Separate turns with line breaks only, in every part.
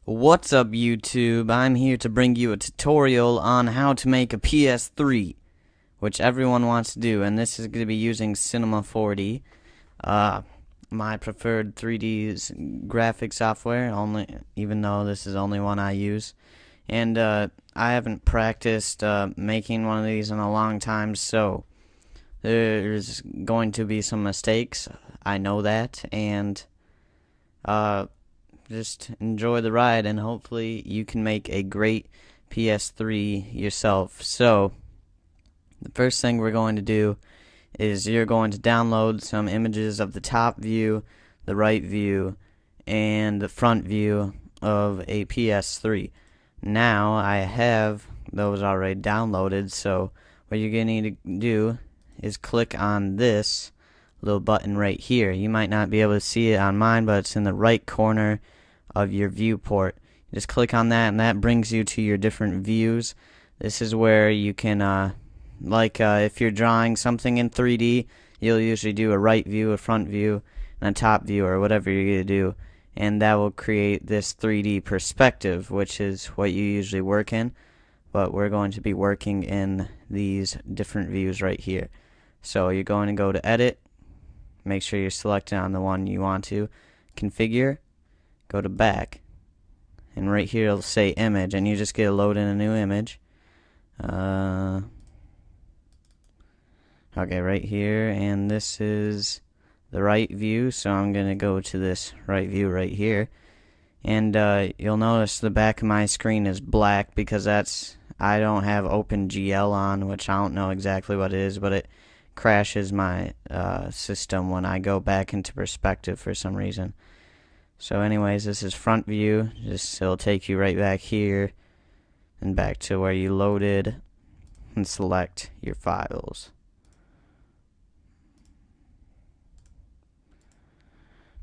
What's up, YouTube? I'm here to bring you a tutorial on how to make a PS3, which everyone wants to do, and this is going to be using Cinema 4D, my preferred 3D graphic software, even though this is only one I use. And I haven't practiced making one of these in a long time, so there's going to be some mistakes. I know that, and just enjoy the ride, and hopefully you can make a great PS3 yourself. So the first thing we're going to do is you're going to download some images of the top view, the right view, and the front view of a PS3. Now I have those already downloaded, so what you're going to need to do is click on this little button right here. You might not be able to see it on mine, but it's in the right corner of your viewport. You just click on that, and that brings you to your different views. This is where you can if you're drawing something in 3D, you'll usually do a right view, a front view, and a top view, or whatever you're going to do, and that will create this 3D perspective, which is what you usually work in, but we're going to be working in these different views right here. So you're going to go to Edit, make sure you're selecting on the one you want to, Configure, go to Back, and right here it'll say Image, and you just get to load in a new image. Okay, right here, and this is the right view, so I'm going to go to this right view right here. And you'll notice the back of my screen is black because I don't have OpenGL on, which I don't know exactly what it is, but it crashes my system when I go back into perspective for some reason. So anyways, this is front view. It'll take you right back here and back to where you loaded, and select your files.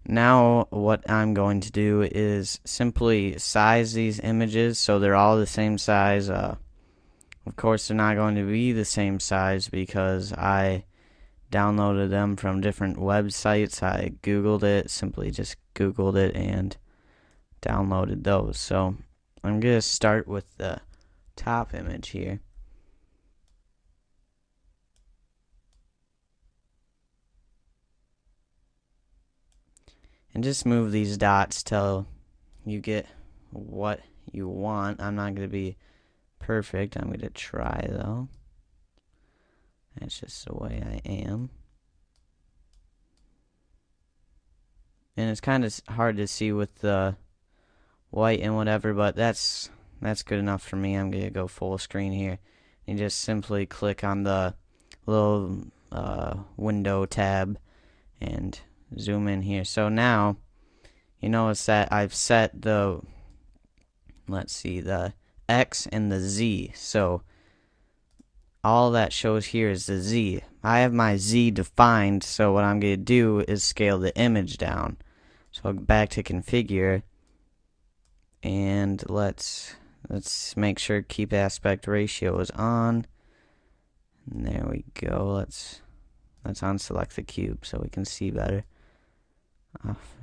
Now what I'm going to do is simply size these images so they're all the same size. Of course they're not going to be the same size because I downloaded them from different websites. I googled it, simply just googled it and downloaded those. So I'm going to start with the top image here. And just move these dots till you get what you want. I'm not going to be perfect. I'm going to try, though. That's just the way I am. And it's kind of hard to see with the white and whatever, but that's good enough for me. I'm going to go full screen here. And just simply click on the little window tab and zoom in here. So now you notice that I've set the the X and the Z. So all that shows here is the Z. I have my Z defined, so what I'm going to do is scale the image down. So back to configure, and let's make sure keep aspect ratio is on. And there we go. Let's unselect the cube so we can see better.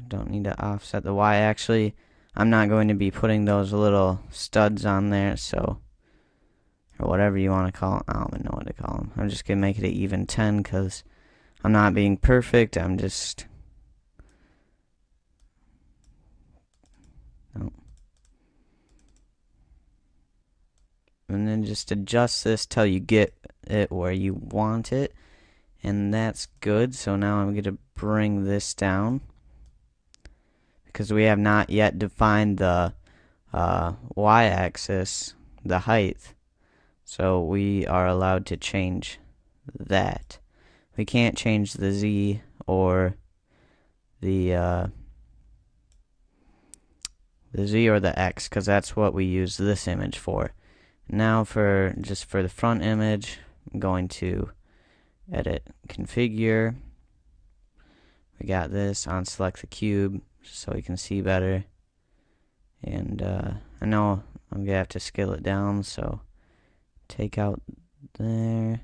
Don't need to offset the Y. Actually, I'm not going to be putting those little studs on there, so, or whatever you want to call them. I don't even know what to call them. I'm just going to make it an even 10 because I'm not being perfect. I'm just... Nope. And then just adjust this till you get it where you want it. And that's good. So now I'm going to bring this down, because we have not yet defined the y-axis, the height. So we are allowed to change that. We can't change the Z or the Z or the X, because that's what we use this image for. Now for the front image, I'm going to edit, configure. We got this, unselect the cube so you can see better. And I know I'm going to have to scale it down, so take out there.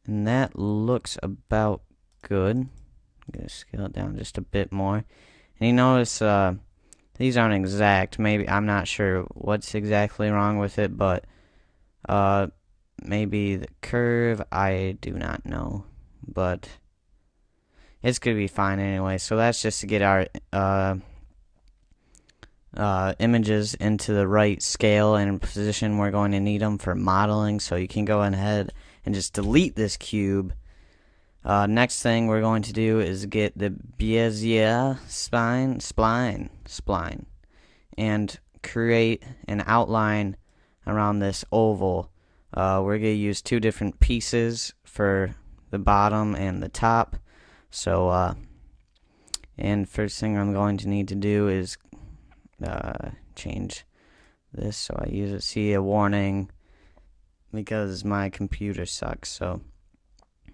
And that looks about good. I'm going to scale it down just a bit more. And you notice these aren't exact. Maybe I'm not sure what's exactly wrong with it, but maybe the curve, I do not know, but it's gonna be fine anyway. So that's just to get our images into the right scale and position. We're going to need them for modeling, so you can go ahead and just delete this cube. Next thing we're going to do is get the Bezier spline and create an outline around this oval. We're going to use two different pieces for the bottom and the top. So and first thing I'm going to need to do is change this so I see a warning because my computer sucks. So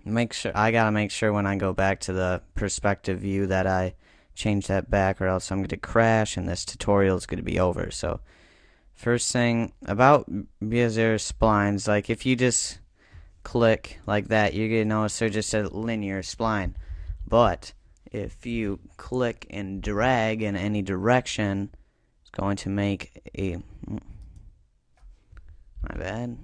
I gotta make sure when I go back to the perspective view that I change that back, or else I'm gonna crash and this tutorial is gonna be over. So first thing about Bezier splines, like if you just click like that, you're gonna notice they're just a linear spline. But if you click and drag in any direction, it's going to make a my bad.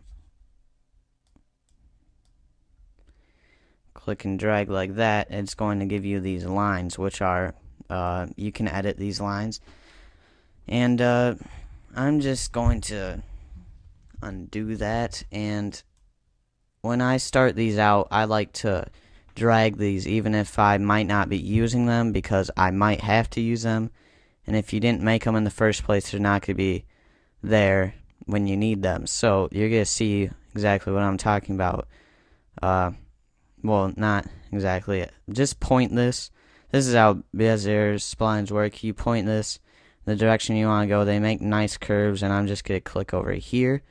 Click and drag like that, it's going to give you these lines, which are you can edit these lines. And I'm just going to undo that, and when I start these out, I like to drag these even if I might not be using them, because I might have to use them, and if you didn't make them in the first place, they're not going to be there when you need them. So you're going to see exactly what I'm talking about. Well, not exactly. Just point this. This is how Bezier splines work. You point this in the direction you want to go. They make nice curves, and I'm just going to click over here,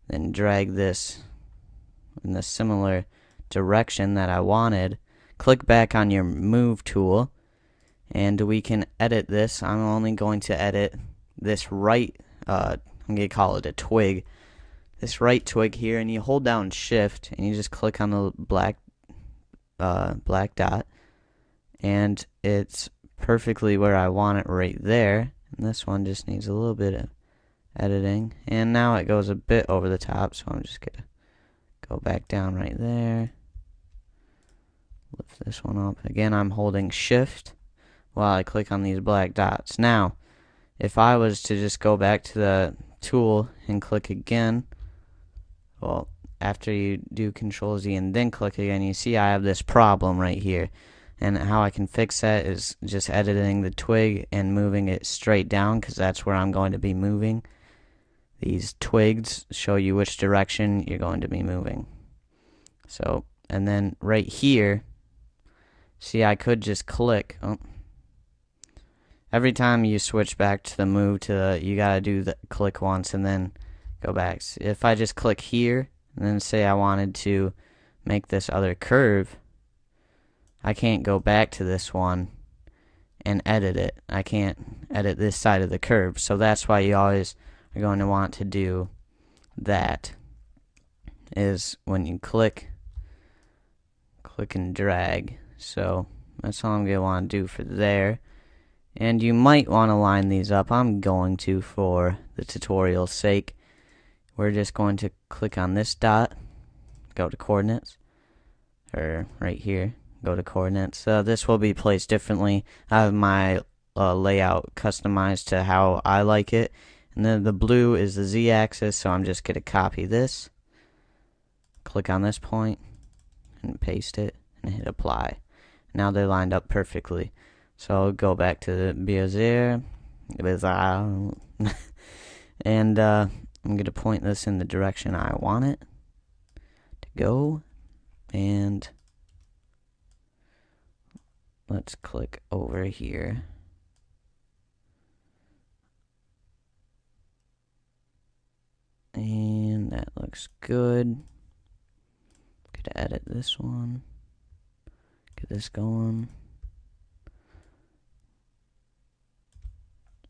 then drag this in the similar direction that I wanted. Click back on your move tool, and we can edit this. I'm only going to edit this right, I'm going to call it a twig. This right twig here, and you hold down shift, and you just click on the black dot, and it's perfectly where I want it right there. And this one just needs a little bit of editing, and now it goes a bit over the top, so I'm just gonna go back down right there, lift this one up. Again, I'm holding shift while I click on these black dots. Now if I was to just go back to the tool and click again, well, after you do Control Z and then click again, you see I have this problem right here. And how I can fix that is just editing the twig and moving it straight down, because that's where I'm going to be moving. These twigs show you which direction you're going to be moving. So, and then right here, see, I could just click. Oh. Every time you switch back to the move to the, you gotta do the click once and then go back. So if I just click here, and then say I wanted to make this other curve, I can't go back to this one and edit it. I can't edit this side of the curve. So that's why you always are going to want to do that, is when you click and drag. So that's all I'm going to want to do for there. And you might want to line these up. I'm going to for the tutorial's sake. We're just going to click on this dot, go to coordinates, or right here, go to coordinates. This will be placed differently. I have my layout customized to how I like it. And then the blue is the z-axis, so I'm just going to copy this, click on this point, and paste it, and hit apply. Now they're lined up perfectly. So I'll go back to the Bezier, and I'm going to point this in the direction I want it to go, and let's click over here. And that looks good. Could edit this one. Get this going.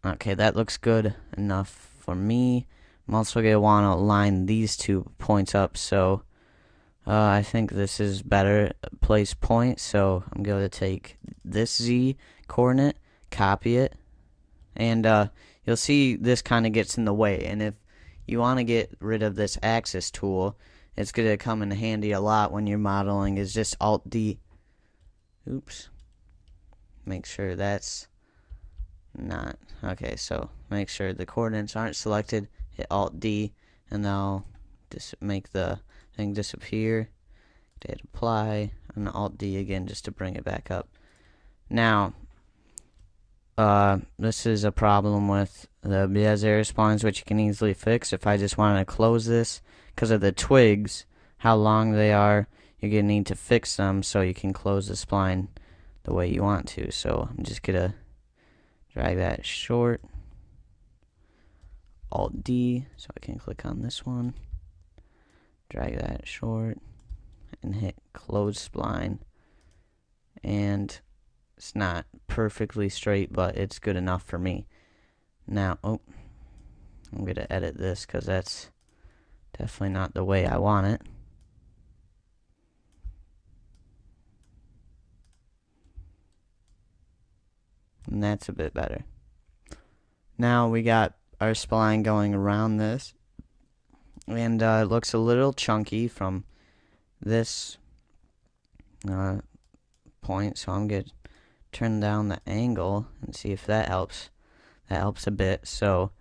Okay, that looks good enough for me. I'm also going to want to line these 2 points up, so I think this is better place point. So I'm going to take this Z coordinate, copy it, and you'll see this kind of gets in the way. And if you want to get rid of this axis tool, it's going to come in handy a lot when you're modeling. Is just Alt D. Oops. Make sure that's not okay. So make sure the coordinates aren't selected. Hit Alt D, and now just make the thing disappear. Hit apply, and Alt D again just to bring it back up. Now, this is a problem with the Bezier splines, which you can easily fix. If I just wanted to close this, because of the twigs, how long they are, you're going to need to fix them so you can close the spline the way you want to. So I'm just going to drag that short, Alt D, so I can click on this one, drag that short, and hit close spline. And it's not perfectly straight, but it's good enough for me. Now, I'm going to edit this because that's definitely not the way I want it. And that's a bit better. Now we got our spline going around this, and it looks a little chunky from this point, so I'm going to turn down the angle and see if that helps. That helps a bit. So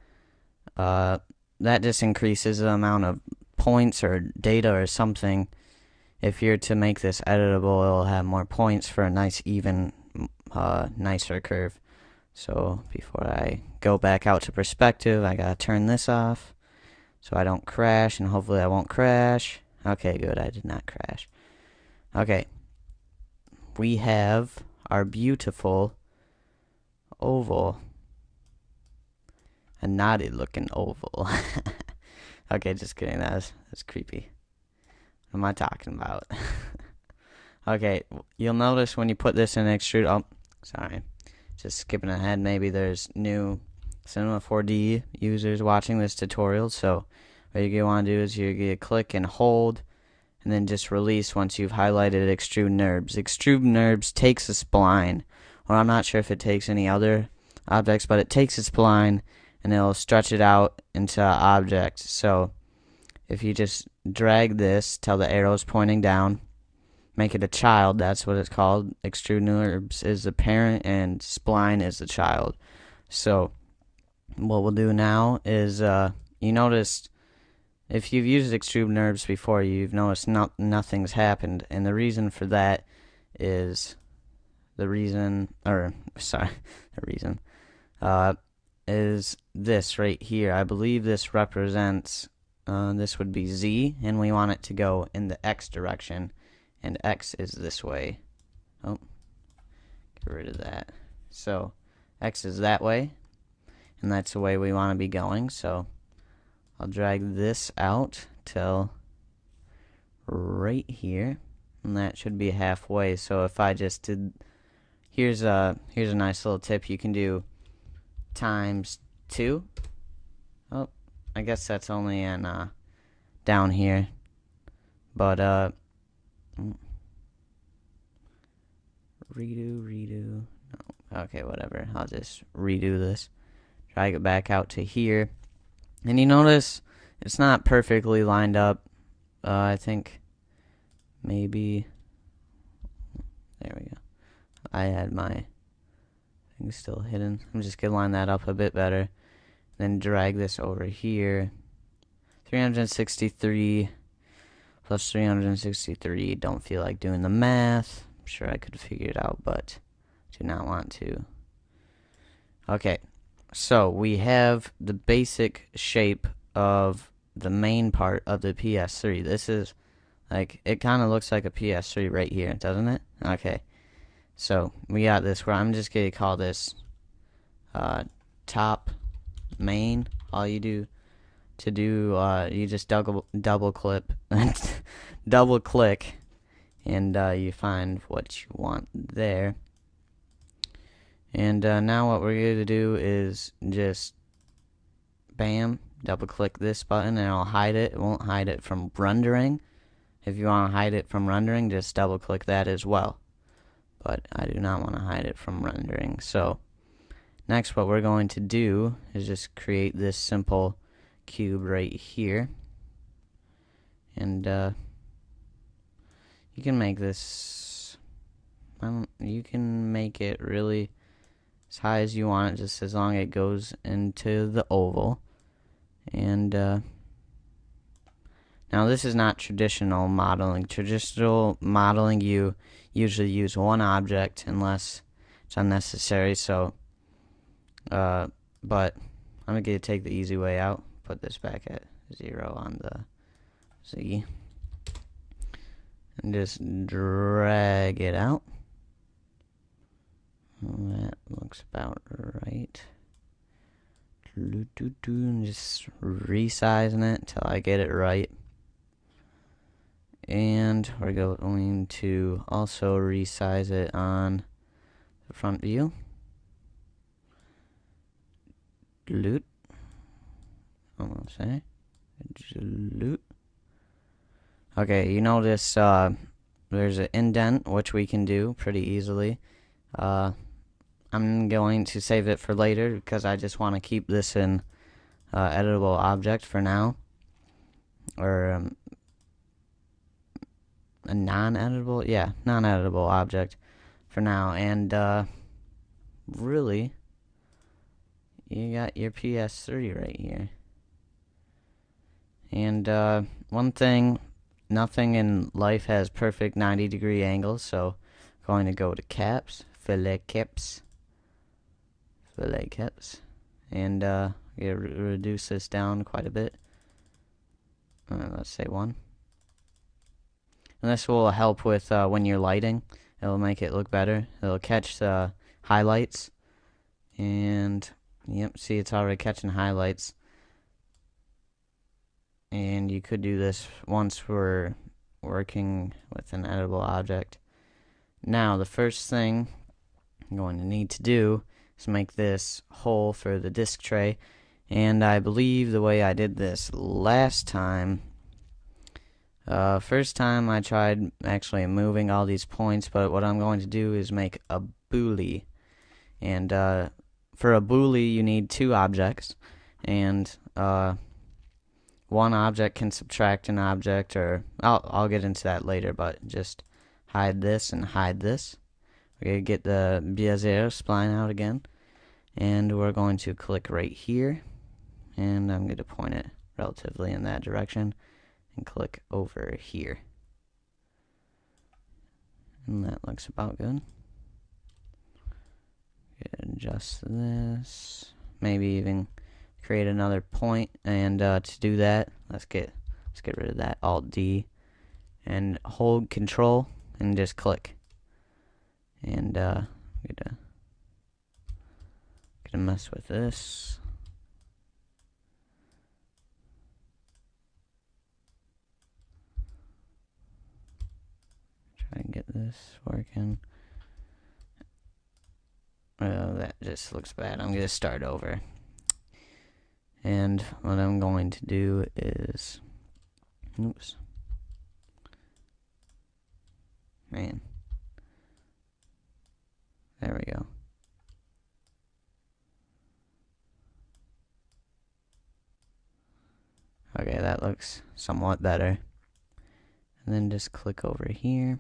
that just increases the amount of points or data or something. If you're to make this editable, it'll have more points for a nice even nicer curve. So before I go back out to perspective, I gotta turn this off so I don't crash, and hopefully I won't crash. Okay, good, I did not crash. Okay, we have our beautiful oval, a knotted looking oval. Okay, just kidding, that's creepy. What am I talking about? Okay, you'll notice when you put this in Extrude, oh, sorry, just skipping ahead, maybe there's new Cinema 4D users watching this tutorial, so what you're going to want to do is you're going to click and hold, and then just release once you've highlighted Extrude NURBS. Extrude NURBS takes a spline, or I'm not sure if it takes any other objects, but it takes a spline, and it'll stretch it out into an object. So if you just drag this till the arrow's pointing down, make it a child, that's what it's called. Extrude NURBS is the parent and spline is the child. So what we'll do now is, you noticed if you've used Extrude NURBS before, you've noticed nothing's happened, and the reason for that is is this right here. I believe this represents, this would be Z, and we want it to go in the X direction, and X is this way. Oh, get rid of that. So X is that way, and that's the way we want to be going. So I'll drag this out till right here, and that should be halfway. So if I just did, here's a nice little tip you can do: ×2. Oh, I guess that's only in down here, but redo. No, okay, whatever. I'll just redo this. Drag it back out to here. And you notice it's not perfectly lined up. I think maybe, there we go. I had my thing still hidden. I'm just going to line that up a bit better. Then drag this over here. 363 plus 363. Don't feel like doing the math. I'm sure I could figure it out, but do not want to. Okay. So we have the basic shape of the main part of the PS3. This is like, it kind of looks like a PS3 right here, doesn't it? Okay. So we got this where I'm just going to call this top main. All you do to do, you just double click and you find what you want there. And now what we're going to do is just, bam, double click this button and it'll hide it. It won't hide it from rendering. If you want to hide it from rendering, just double click that as well. But I do not want to hide it from rendering. So Next, what we're going to do is just create this simple cube right here. And you can make this, you can make it really as high as you want it, just as long as it goes into the oval. And now this is not traditional modeling. Traditional modeling, you usually use one object unless it's unnecessary. So, but I'm going to take the easy way out. Put this back at 0 on the Z. And just drag it out. That looks about right. And just resizing it until I get it right. And we're going to also resize it on the front view. Loot. Almost say. Loot. Okay, you notice there's an indent, which we can do pretty easily. I'm going to save it for later because I just want to keep this in editable object for now. Or a non-editable, yeah, non-editable object for now. And really, you got your PS3 right here. And one thing, nothing in life has perfect 90-degree angles, so I'm going to go to caps, fillet caps, and reduce this down quite a bit. Let's say 1. And this will help with when you're lighting. It'll make it look better. It'll catch the highlights. And, yep, see, it's already catching highlights. And you could do this once we're working with an editable object. Now, the first thing I'm going to need to do is make this hole for the disk tray. And I believe the way I did this last time, first time I tried actually moving all these points, but what I'm going to do is make a boolean. And for a boolean, you need 2 objects, and one object can subtract an object, or I'll get into that later, but just hide this and hide this. We're going to get the Bezier spline out again, and we're going to click right here, and I'm going to point it relatively in that direction, and click over here. And that looks about good. Adjust this, maybe even create another point, and to do that, let's get rid of that, Alt D, and hold Control and just click. And I'm gonna mess with this. Try and get this working. That just looks bad. I'm gonna start over. And what I'm going to do is, oops, man, there we go. Okay, that looks somewhat better. And then just click over here.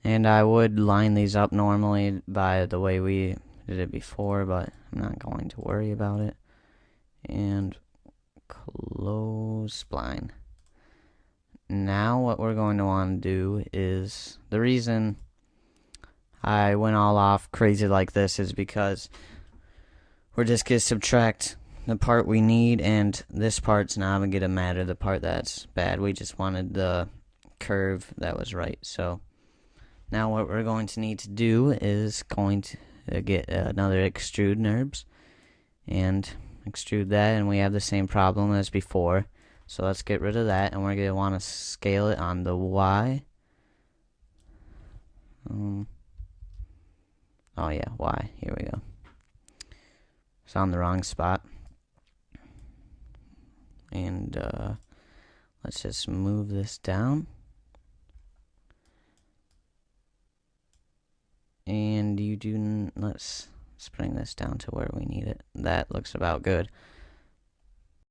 And I would line these up normally by the way we did it before, but I'm not going to worry about it. And close spline. Now what we're going to want to do is, the reason I went all off crazy like this is because we're just going to subtract the part we need, and this part's not going to matter, the part that's bad. We just wanted the curve that was right. So now what we're going to need to do is going to get another extrude NURBS and extrude that, and we have the same problem as before. So let's get rid of that, and we're going to want to scale it on the Y. Oh yeah, Y. Here we go. It's on the wrong spot. And let's just move this down. And let's Let's bring this down to where we need it. That looks about good.